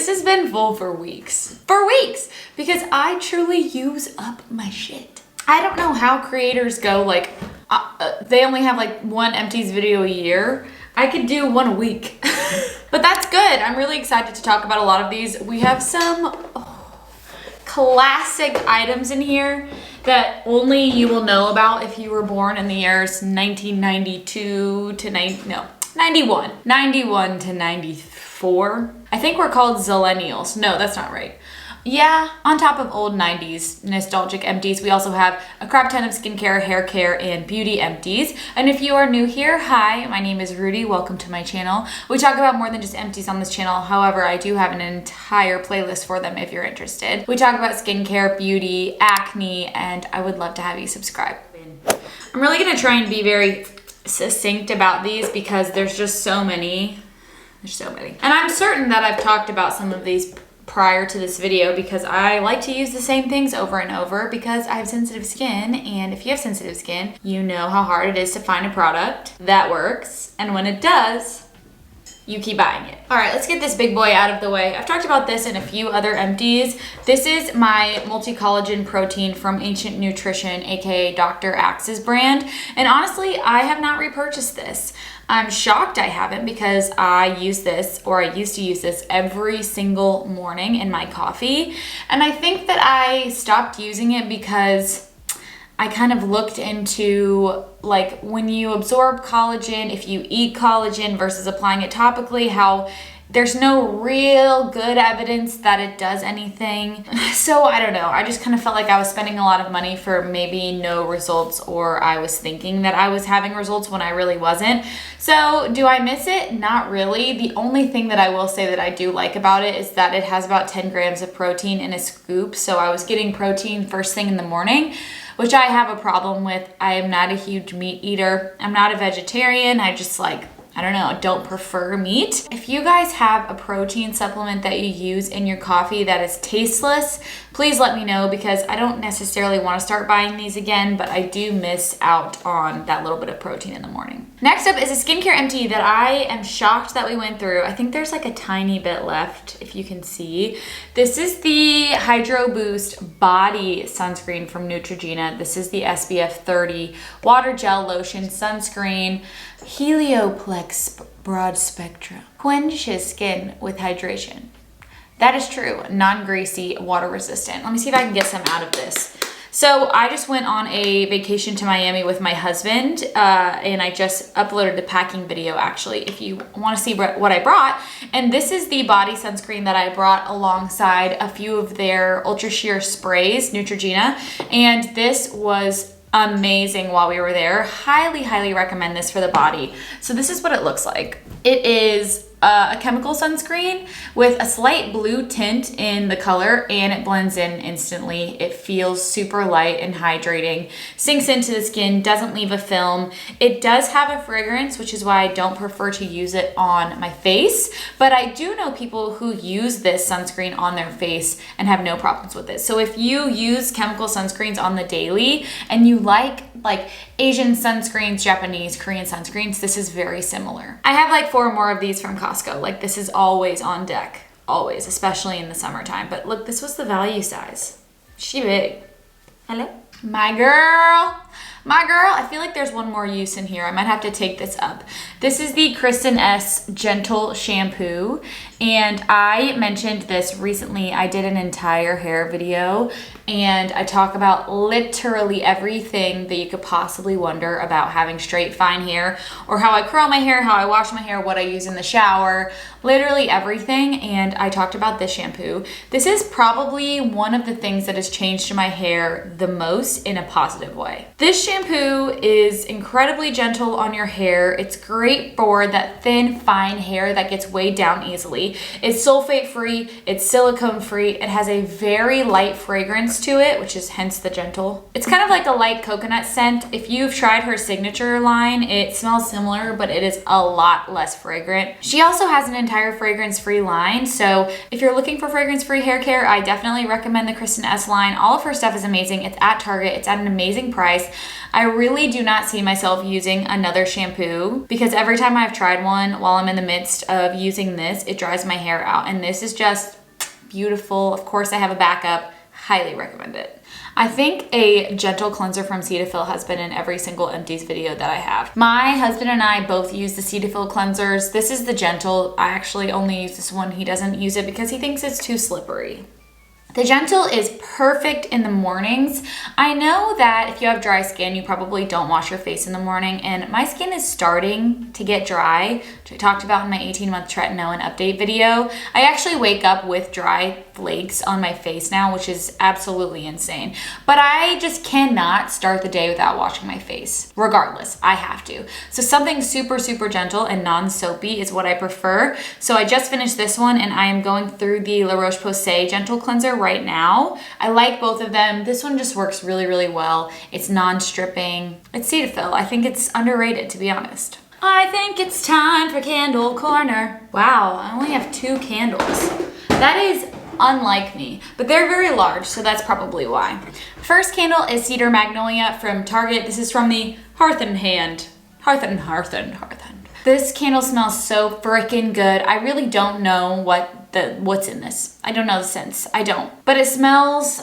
this has been full for weeks. For weeks! Because I truly use up my shit. I don't know how creators go like, they only have like one Empties video a year. I could do one a week. But that's good. I'm really excited to talk about a lot of these. We have some classic items in here that only you will know about if you were born in the years 1992 to 91 to 94. I think we're called Zillennials. No, that's not right. Yeah, on top of old 90s nostalgic empties, we also have a crap ton of skincare, hair care, and beauty empties. And if you are new here, hi, my name is Rudi. Welcome to my channel. We talk about more than just empties on this channel. However, I do have an entire playlist for them if you're interested. We talk about skincare, beauty, acne, and I would love to have you subscribe. I'm really gonna try and be very succinct about these because there's just so many. There's so many. And I'm certain that I've talked about some of these prior to this video because I like to use the same things over and over because I have sensitive skin, and if you have sensitive skin, you know how hard it is to find a product that works, and when it does, you keep buying it. All right, let's get this big boy out of the way. I've talked about this in a few other empties. This is my multi-collagen protein from Ancient Nutrition, aka Dr. Axe's brand, and honestly, I have not repurchased this. I'm shocked I haven't because I use this, or I used to use this every single morning in my coffee. And I think that I stopped using it because I kind of looked into like when you absorb collagen, if you eat collagen versus applying it topically, how there's no real good evidence that it does anything. So I don't know, I just kind of felt like I was spending a lot of money for maybe no results, or I was thinking that I was having results when I really wasn't. So do I miss it? Not really. The only thing that I will say that I do like about it is that it has about 10 grams of protein in a scoop. So I was getting protein first thing in the morning, which I have a problem with. I am not a huge meat eater. I'm not a vegetarian. I just like, I don't know, don't prefer meat. If you guys have a protein supplement that you use in your coffee that is tasteless, please let me know because I don't necessarily want to start buying these again, but I do miss out on that little bit of protein in the morning. Next up is a skincare empty that I am shocked that we went through. I think there's like a tiny bit left, if you can see. This is the Hydro Boost Body Sunscreen from Neutrogena. This is the SPF 30 Water Gel Lotion Sunscreen. Helioplex broad spectrum. Quenches skin with hydration. That is true. Non-greasy, water resistant. Let me see if I can get some out of this. So I just went on a vacation to Miami with my husband, and I just uploaded the packing video actually if you want to see what I brought. And this is the body sunscreen that I brought alongside a few of their Ultra Sheer sprays, Neutrogena. And this was amazing while we were there. Highly, highly recommend this for the body. So this is what it looks like. It is a chemical sunscreen with a slight blue tint in the color, and it blends in instantly. It feels super light and hydrating, sinks into the skin, doesn't leave a film. It does have a fragrance, which is why I don't prefer to use it on my face, but I do know people who use this sunscreen on their face and have no problems with it. So if you use chemical sunscreens on the daily and you like Asian sunscreens, Japanese, Korean sunscreens, this is very similar. I have like 4 more of these from Costco. Like this is always on deck, always, especially in the summertime. But look, this was the value size. She big. Hello? My girl. My girl, I feel like there's one more use in here. I might have to take this up. This is the Kristen S Gentle Shampoo, and I mentioned this recently. I did an entire hair video, and I talk about literally everything that you could possibly wonder about having straight, fine hair, or how I curl my hair, how I wash my hair, what I use in the shower, literally everything, and I talked about this shampoo. This is probably one of the things that has changed my hair the most in a positive way. This shampoo is incredibly gentle on your hair. It's great for that thin, fine hair that gets weighed down easily. It's sulfate free, it's silicone free, it has a very light fragrance to it, which is hence the gentle. It's kind of like a light coconut scent. If you've tried her signature line, it smells similar, but it is a lot less fragrant. She also has an entire fragrance-free line, so if you're looking for fragrance-free hair care, I definitely recommend the Kristen S line. All of her stuff is amazing. It's at Target. It's at an amazing price. I really do not see myself using another shampoo because every time I've tried one while I'm in the midst of using this, it dries my hair out, and this is just beautiful. Of course, I have a backup. Highly recommend it. I think a gentle cleanser from Cetaphil has been in every single Empties video that I have. My husband and I both use the Cetaphil cleansers. This is the gentle. I actually only use this one. He doesn't use it because he thinks it's too slippery. The gentle is perfect in the mornings. I know that if you have dry skin, you probably don't wash your face in the morning, and my skin is starting to get dry, which I talked about in my 18-month tretinoin update video. I actually wake up with dry flakes on my face now, which is absolutely insane. But I just cannot start the day without washing my face. Regardless, I have to. So something super, super gentle and non-soapy is what I prefer. So I just finished this one, and I am going through the La Roche-Posay Gentle Cleanser right now. I like both of them. This one just works really, really well. It's non-stripping. It's Cetaphil. I think it's underrated, to be honest. I think it's time for Candle Corner. Wow, I only have 2 candles. That is unlike me, but they're very large, so that's probably why. First candle is Cedar Magnolia from Target. This is from the Hearth and Hand. This candle smells so freaking good. I really don't know what's in this. I don't know the scents. I don't. But it smells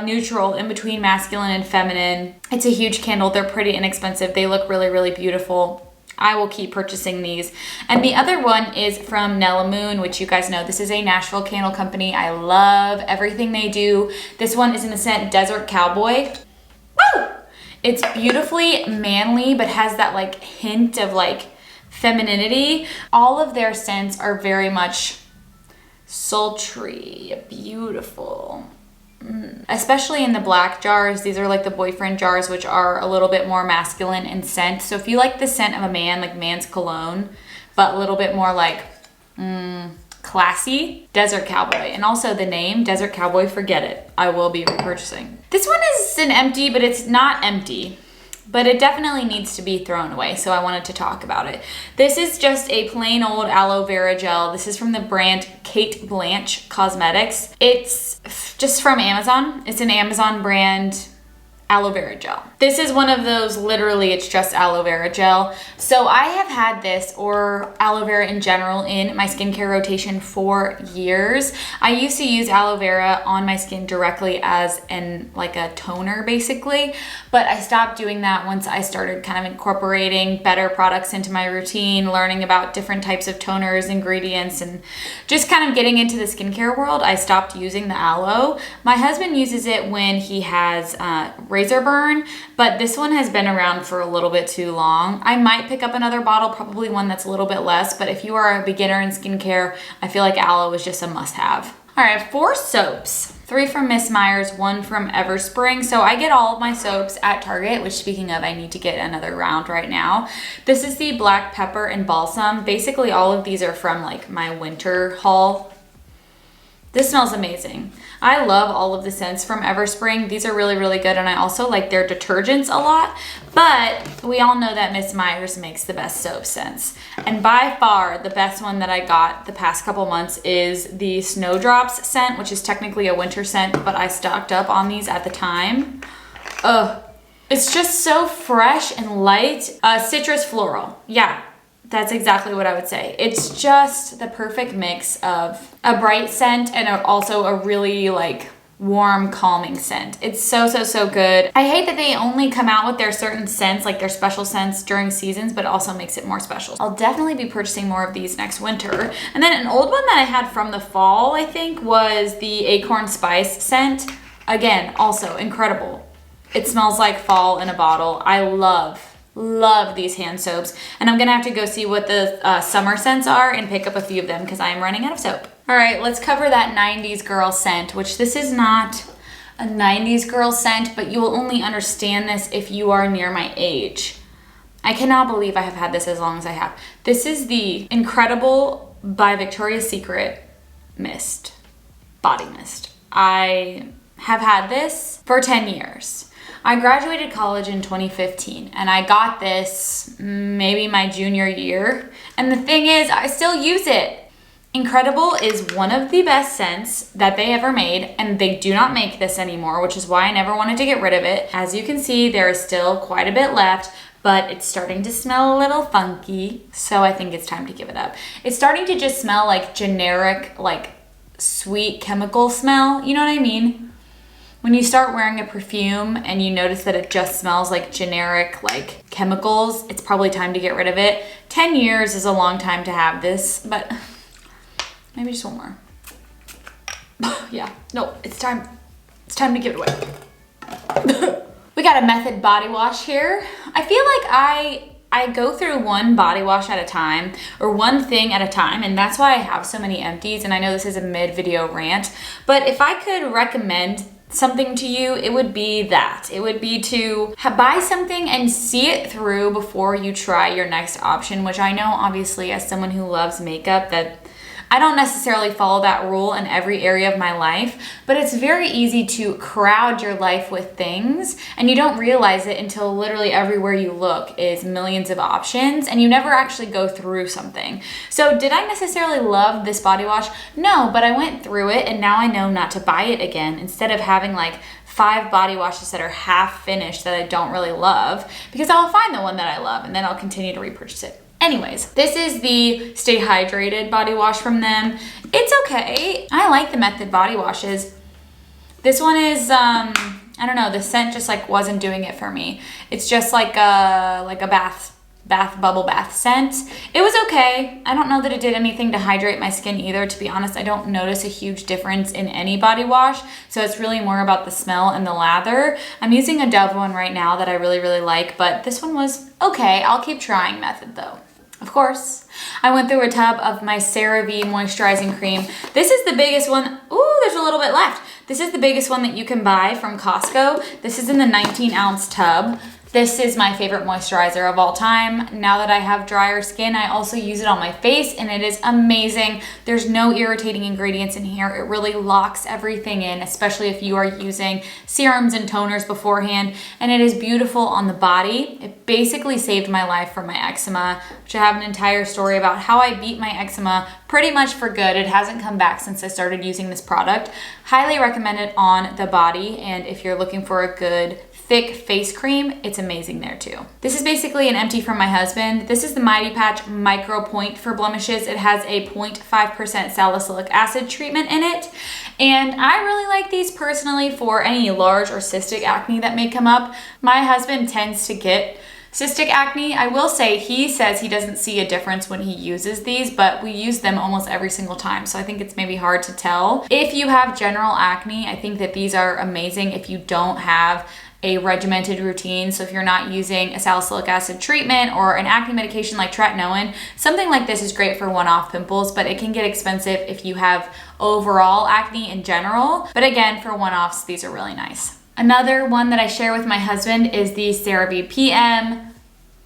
neutral in between masculine and feminine. It's a huge candle. They're pretty inexpensive. They look really, really beautiful. I will keep purchasing these. And the other one is from Nella Moon, which you guys know, this is a Nashville candle company. I love everything they do. This one is in the scent Desert Cowboy. Woo! It's beautifully manly, but has that like hint of like femininity. All of their scents are very much sultry, beautiful. Especially in the black jars. These are like the boyfriend jars, which are a little bit more masculine in scent. So if you like the scent of a man, like man's cologne, but a little bit more like classy, Desert Cowboy. And also the name Desert Cowboy, forget it. I will be repurchasing. This one is an empty, but it's not empty. But it definitely needs to be thrown away, so I wanted to talk about it. This is just a plain old aloe vera gel. This is from the brand Kate Blanche Cosmetics. It's just from Amazon. It's an Amazon brand aloe vera gel. This is one of those, literally, it's just aloe vera gel. So I have had this, or aloe vera in general, in my skincare rotation for years. I used to use aloe vera on my skin directly as like a toner, basically, but I stopped doing that once I started kind of incorporating better products into my routine, learning about different types of toners, ingredients, and just kind of getting into the skincare world. I stopped using the aloe. My husband uses it when he has razor burn, but this one has been around for a little bit too long. I might pick up another bottle, probably one that's a little bit less, but if you are a beginner in skincare, I feel like aloe is just a must-have. All right, I have 4 soaps. 3 from Miss Myers, 1 from Everspring. So I get all of my soaps at Target, which, speaking of, I need to get another round right now. This is the Black Pepper and Balsam. Basically, all of these are from like my winter haul. This smells amazing. I love all of the scents from Everspring. These are really, really good, and I also like their detergents a lot, but we all know that Miss Myers makes the best soap scents. And by far, the best one that I got the past couple months is the Snowdrops scent, which is technically a winter scent, but I stocked up on these at the time. Ugh, it's just so fresh and light. Citrus floral, yeah. That's exactly what I would say. It's just the perfect mix of a bright scent and also a really like warm, calming scent. It's so, so, so good. I hate that they only come out with their certain scents, like their special scents during seasons, but it also makes it more special. I'll definitely be purchasing more of these next winter. And then an old one that I had from the fall, I think, was the Acorn Spice scent. Again, also incredible. It smells like fall in a bottle. I love these hand soaps, and I'm gonna have to go see what the summer scents are and pick up a few of them because I am running out of soap. All right, let's cover that 90s girl scent, which this is not a 90s girl scent, but you will only understand this if you are near my age. I cannot believe I have had this as long as I have. This is the Incredible by Victoria's Secret Mist, Body Mist. I have had this for 10 years. I graduated college in 2015 and I got this maybe my junior year. And the thing is, I still use it. Incredible is one of the best scents that they ever made, and they do not make this anymore, which is why I never wanted to get rid of it. As you can see, there is still quite a bit left, but it's starting to smell a little funky, so I think it's time to give it up. It's starting to just smell like generic, like sweet chemical smell, you know what I mean? When you start wearing a perfume and you notice that it just smells like generic, like chemicals, it's probably time to get rid of it. 10 years is a long time to have this, but maybe just one more. Yeah, no, it's time. It's time to give it away. We got a Method body wash here. I feel like I go through one body wash at a time, or one thing at a time, and that's why I have so many empties. And I know this is a mid-video rant, but if I could recommend something to you, it would be that. It would be to buy something and see it through before you try your next option, which I know obviously as someone who loves makeup that I don't necessarily follow that rule in every area of my life, but it's very easy to crowd your life with things and you don't realize it until literally everywhere you look is millions of options and you never actually go through something. So did I necessarily love this body wash? No, but I went through it and now I know not to buy it again instead of having like 5 body washes that are half finished that I don't really love, because I'll find the one that I love and then I'll continue to repurchase it. Anyways, this is the Stay Hydrated body wash from them. It's okay. I like the Method body washes. This one is, I don't know, the scent just like wasn't doing it for me. It's just like a bubble bath scent. It was okay. I don't know that it did anything to hydrate my skin either. To be honest, I don't notice a huge difference in any body wash. So it's really more about the smell and the lather. I'm using a Dove one right now that I really, really like, but this one was okay. I'll keep trying Method though. Of course, I went through a tub of my CeraVe moisturizing cream. This is the biggest one. Ooh, there's a little bit left. This is the biggest one that you can buy from Costco. This is in the 19-ounce tub. This is my favorite moisturizer of all time. Now that I have drier skin, I also use it on my face and it is amazing. There's no irritating ingredients in here. It really locks everything in, especially if you are using serums and toners beforehand, and it is beautiful on the body. It basically saved my life from my eczema, which I have an entire story about how I beat my eczema pretty much for good. It hasn't come back since I started using this product. Highly recommend it on the body, and if you're looking for a good thick face cream, it's amazing there too. This is basically an empty from my husband. This is the Mighty Patch Micro Point for blemishes. It has a 0.5% salicylic acid treatment in it. And I really like these personally for any large or cystic acne that may come up. My husband tends to get cystic acne. I will say he says he doesn't see a difference when he uses these, but we use them almost every single time. So I think it's maybe hard to tell. If you have general acne, I think that these are amazing if you don't have a regimented routine. So if you're not using a salicylic acid treatment or an acne medication like tretinoin, something like this is great for one-off pimples, but it can get expensive if you have overall acne in general. But again, for one-offs, these are really nice. Another one that I share with my husband is the CeraVe PM.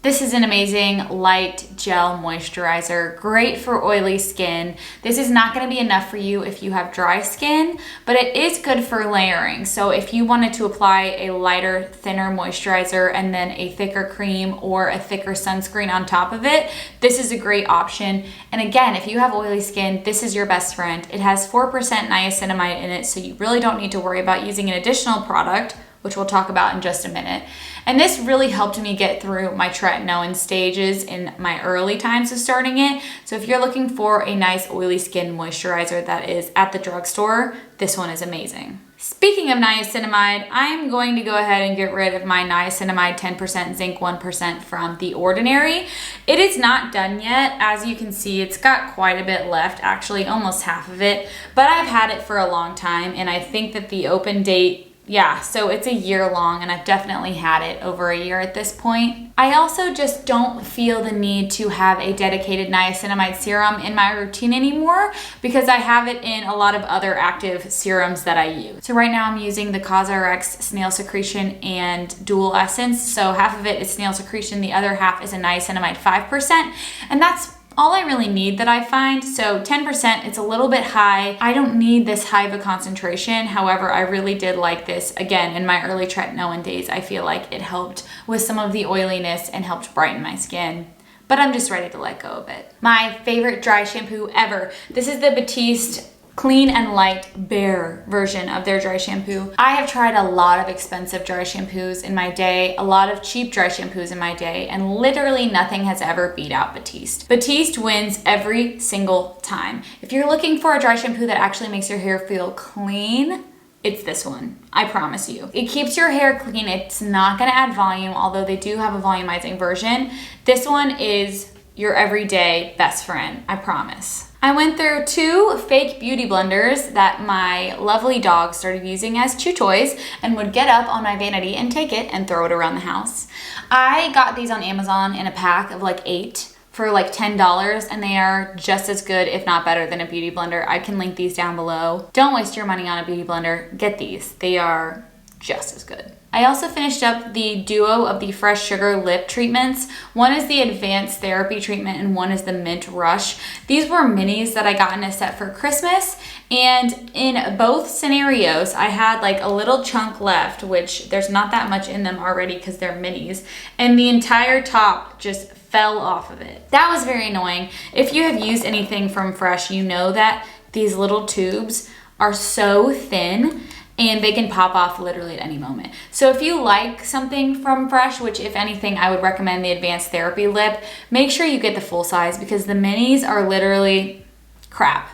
This is an amazing light gel moisturizer, great for oily skin. This is not going to be enough for you if you have dry skin, but it is good for layering. So if you wanted to apply a lighter, thinner moisturizer and then a thicker cream or a thicker sunscreen on top of it, this is a great option. And again, if you have oily skin, this is your best friend. It has 4% niacinamide in it, so you really don't need to worry about using an additional product, which we'll talk about in just a minute. And this really helped me get through my tretinoin stages in my early times of starting it. So if you're looking for a nice oily skin moisturizer that is at the drugstore, this one is amazing. Speaking of niacinamide, I'm going to go ahead and get rid of my niacinamide 10% zinc 1% from The Ordinary. It is not done yet. As you can see, it's got quite a bit left, actually almost half of it, but I've had it for a long time and I think that the open date, yeah, so it's a year long and I've definitely had it over a year at this point. I also just don't feel the need to have a dedicated niacinamide serum in my routine anymore because I have it in a lot of other active serums that I use. So right now I'm using the CosRx Snail Secretion and Dual Essence. So half of it is snail secretion, the other half is a niacinamide 5%, and that's all I really need that I find. So 10%, it's a little bit high. I don't need this high of a concentration. However, I really did like this. Again, in my early tretinoin days, I feel like it helped with some of the oiliness and helped brighten my skin. But I'm just ready to let go of it. My favorite dry shampoo ever. This is the EMPTIES Clean and Light Bare version of their dry shampoo. I have tried a lot of expensive dry shampoos in my day, a lot of cheap dry shampoos in my day, and literally nothing has ever beat out EMPTIES. EMPTIES wins every single time. If you're looking for a dry shampoo that actually makes your hair feel clean, it's this one, I promise you. It keeps your hair clean. It's not gonna add volume, although they do have a volumizing version. This one is your everyday best friend, I promise. I went through 2 fake beauty blenders that my lovely dog started using as chew toys and would get up on my vanity and take it and throw it around the house. I got these on Amazon in a pack of like 8 for like $10, and they are just as good, if not better, than a beauty blender. I can link these down below. Don't waste your money on a beauty blender. Get these. They are just as good. I also finished up the duo of the Fresh Sugar lip treatments. One is the Advanced Therapy treatment and one is the Mint Rush. These were minis that I got in a set for Christmas, and in both scenarios I had like a little chunk left, which there's not that much in them already because they're minis, and the entire top just fell off of it. That was very annoying. If you have used anything from Fresh, you know that these little tubes are so thin and they can pop off literally at any moment. So if you like something from Fresh, which if anything, I would recommend the Advanced Therapy lip, make sure you get the full size because the minis are literally crap.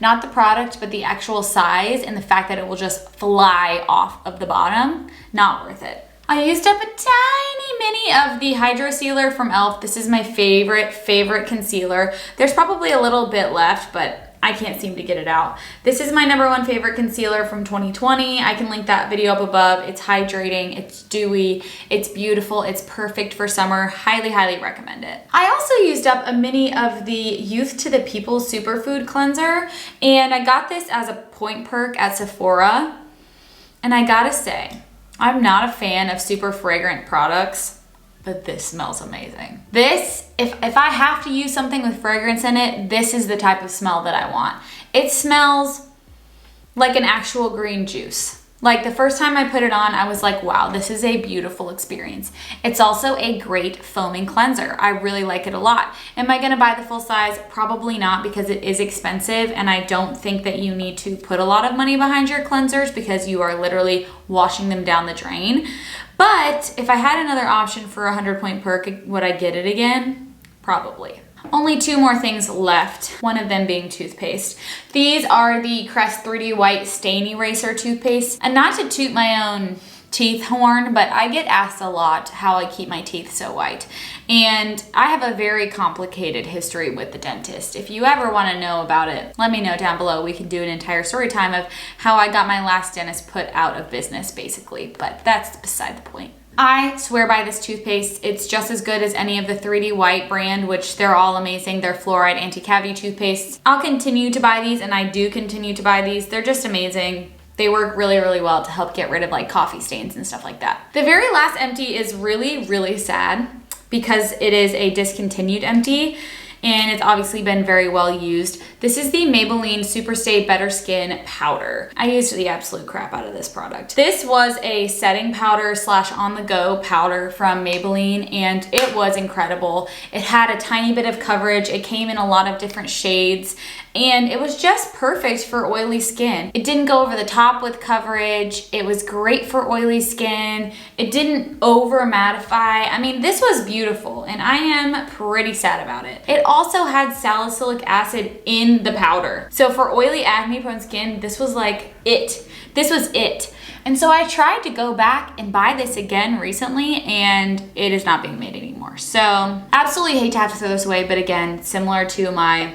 Not the product, but the actual size and the fact that it will just fly off of the bottom, not worth it. I used up a tiny mini of the Hydro Sealer from e.l.f. This is my favorite concealer. There's probably a little bit left, but I can't seem to get it out. This is my #1 favorite concealer from 2020. I can link that video up above. It's hydrating, it's dewy, it's beautiful, it's perfect for summer. Highly recommend it. I also used up a mini of the Youth to the People Superfood Cleanser, and I got this as a point perk at Sephora. And I gotta say, I'm not a fan of super fragrant products, but this smells amazing. This, if I have to use something with fragrance in it, this is the type of smell that I want. It smells like an actual green juice. Like the first time I put it on, I was like, wow, this is a beautiful experience. It's also a great foaming cleanser. I really like it a lot. Am I gonna buy the full size? Probably not, because it is expensive, and I don't think that you need to put a lot of money behind your cleansers because you are literally washing them down the drain. But if I had another option for a 100-point perk, would I get it again? Probably. Only 2 more things left, one of them being toothpaste. These are the Crest 3D White Stain Eraser toothpaste. And not to toot my own teeth horn, but I get asked a lot how I keep my teeth so white. And I have a very complicated history with the dentist. If you ever want to know about it, let me know down below. We can do an entire story time of how I got my last dentist put out of business, basically. But that's beside the point. I swear by this toothpaste. It's just as good as any of the 3D White brand, which they're all amazing. They're fluoride anti-cavity toothpastes. I'll continue to buy these, and I do continue to buy these. They're just amazing. They work really well to help get rid of like coffee stains and stuff like that. The very last empty is really sad because it is a discontinued empty, and it's obviously been very well used. This is the Maybelline Superstay Better Skin Powder. I used the absolute crap out of this product. This was a setting powder / on-the-go powder from Maybelline, and it was incredible. It had a tiny bit of coverage. It came in a lot of different shades, and it was just perfect for oily skin. It didn't go over the top with coverage. It was great for oily skin. It didn't over mattify. I mean, this was beautiful, and I am pretty sad about it. It also had salicylic acid in the powder. So for oily, acne-prone skin, this was like it. This was it. And so I tried to go back and buy this again recently, and it is not being made anymore. So absolutely hate to have to throw this away, but again, similar to my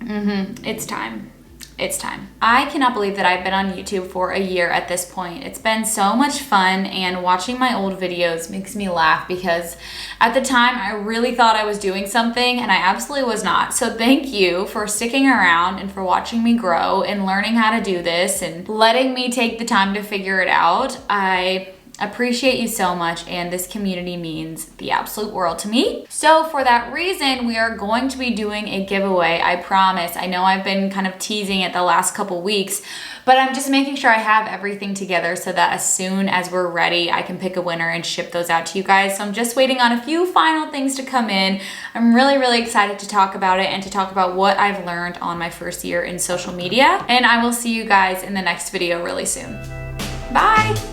it's time. It's time. I cannot believe that I've been on YouTube for a year at this point. It's been so much fun, and watching my old videos makes me laugh because at the time I really thought I was doing something, and I absolutely was not. So thank you for sticking around and for watching me grow and learning how to do this and letting me take the time to figure it out. I Appreciate you so much, and this community means the absolute world to me. So for that reason, we are going to be doing a giveaway, I promise. I know I've been kind of teasing it the last couple weeks, but I'm just making sure I have everything together so that as soon as we're ready, I can pick a winner and ship those out to you guys. So I'm just waiting on a few final things to come in. I'm really, really excited to talk about it and to talk about what I've learned on my first year in social media. And I will see you guys in the next video really soon. Bye.